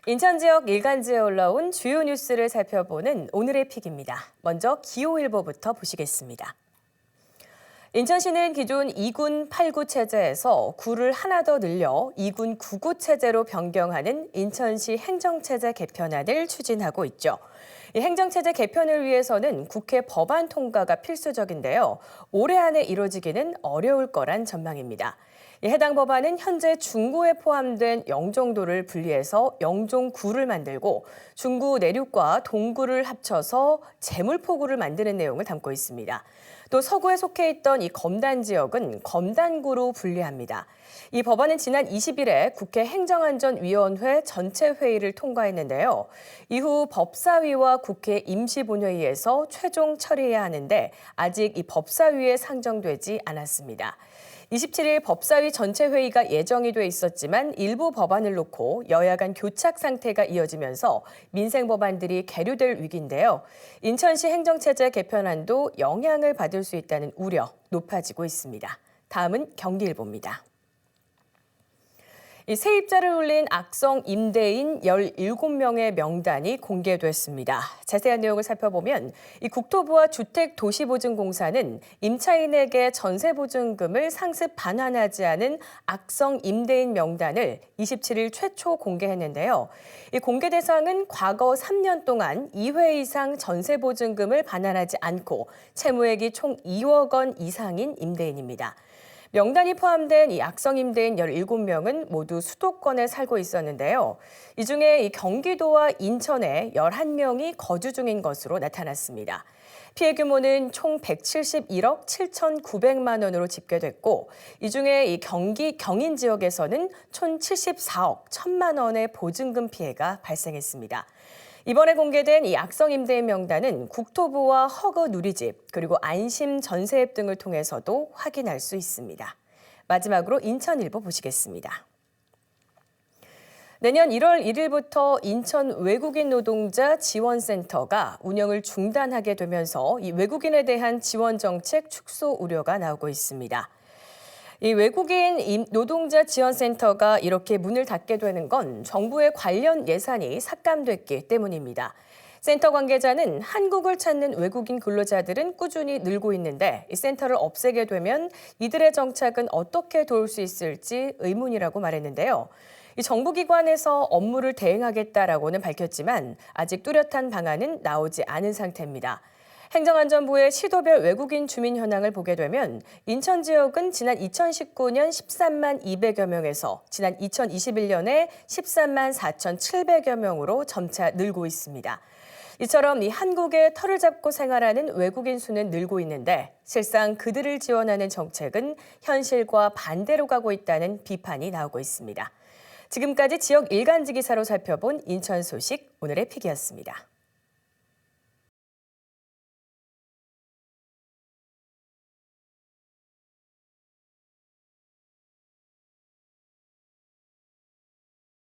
인천 지역 일간지에 올라온 주요 뉴스를 살펴보는 오늘의 픽입니다. 먼저 기호일보부터 보시겠습니다. 인천시는 기존 2군 8구 체제에서 구를 하나 더 늘려 2군 9구 체제로 변경하는 인천시 행정체제 개편안을 추진하고 있죠. 이 행정체제 개편을 위해서는 국회 법안 통과가 필수적인데요. 올해 안에 이뤄지기는 어려울 거란 전망입니다. 해당 법안은 현재 중구에 포함된 영종도를 분리해서 영종구를 만들고 중구 내륙과 동구를 합쳐서 제물포구를 만드는 내용을 담고 있습니다. 또 서구에 속해 있던 이 검단 지역은 검단구로 분리합니다. 이 법안은 지난 20일에 국회 행정안전위원회 전체 회의를 통과했는데요. 이후 법사위와 국회 임시본회의에서 최종 처리해야 하는데 아직 이 법사위에 상정되지 않았습니다. 27일 법사위 전체 회의가 예정이 돼 있었지만 일부 법안을 놓고 여야 간 교착 상태가 이어지면서 민생 법안들이 계류될 위기인데요. 인천시 행정체제 개편안도 영향을 받을 수 있다는 우려 높아지고 있습니다. 다음은 경기일보입니다. 세입자를 올린 악성 임대인 17명의 명단이 공개됐습니다. 자세한 내용을 살펴보면 국토부와 주택도시보증공사는 임차인에게 전세보증금을 상습 반환하지 않은 악성 임대인 명단을 27일 최초 공개했는데요. 이 공개 대상은 과거 3년 동안 2회 이상 전세보증금을 반환하지 않고 채무액이 총 2억 원 이상인 임대인입니다. 명단이 포함된 이 악성 임대인 17명은 모두 수도권에 살고 있었는데요. 이 중에 경기도와 인천에 11명이 거주 중인 것으로 나타났습니다. 피해 규모는 총 171억 7,900만 원으로 집계됐고 이 중에 경인 지역에서는 총 74억 1,000만 원의 보증금 피해가 발생했습니다. 이번에 공개된 이 악성 임대인 명단은 국토부와 허그 누리집 그리고 안심 전세앱 등을 통해서도 확인할 수 있습니다. 마지막으로 인천일보 보시겠습니다. 내년 1월 1일부터 인천 외국인 노동자 지원센터가 운영을 중단하게 되면서 이 외국인에 대한 지원 정책 축소 우려가 나오고 있습니다. 이 외국인 노동자 지원센터가 이렇게 문을 닫게 되는 건 정부의 관련 예산이 삭감됐기 때문입니다. 센터 관계자는 한국을 찾는 외국인 근로자들은 꾸준히 늘고 있는데 이 센터를 없애게 되면 이들의 정착은 어떻게 도울 수 있을지 의문이라고 말했는데요. 이 정부기관에서 업무를 대행하겠다라고는 밝혔지만 아직 뚜렷한 방안은 나오지 않은 상태입니다. 행정안전부의 시도별 외국인 주민 현황을 보게 되면 인천 지역은 지난 2019년 13만 200여 명에서 지난 2021년에 13만 4,700여 명으로 점차 늘고 있습니다. 이처럼 이 한국에 터를 잡고 생활하는 외국인 수는 늘고 있는데 실상 그들을 지원하는 정책은 현실과 반대로 가고 있다는 비판이 나오고 있습니다. 지금까지 지역 일간지 기사로 살펴본 인천 소식 오늘의 픽이었습니다.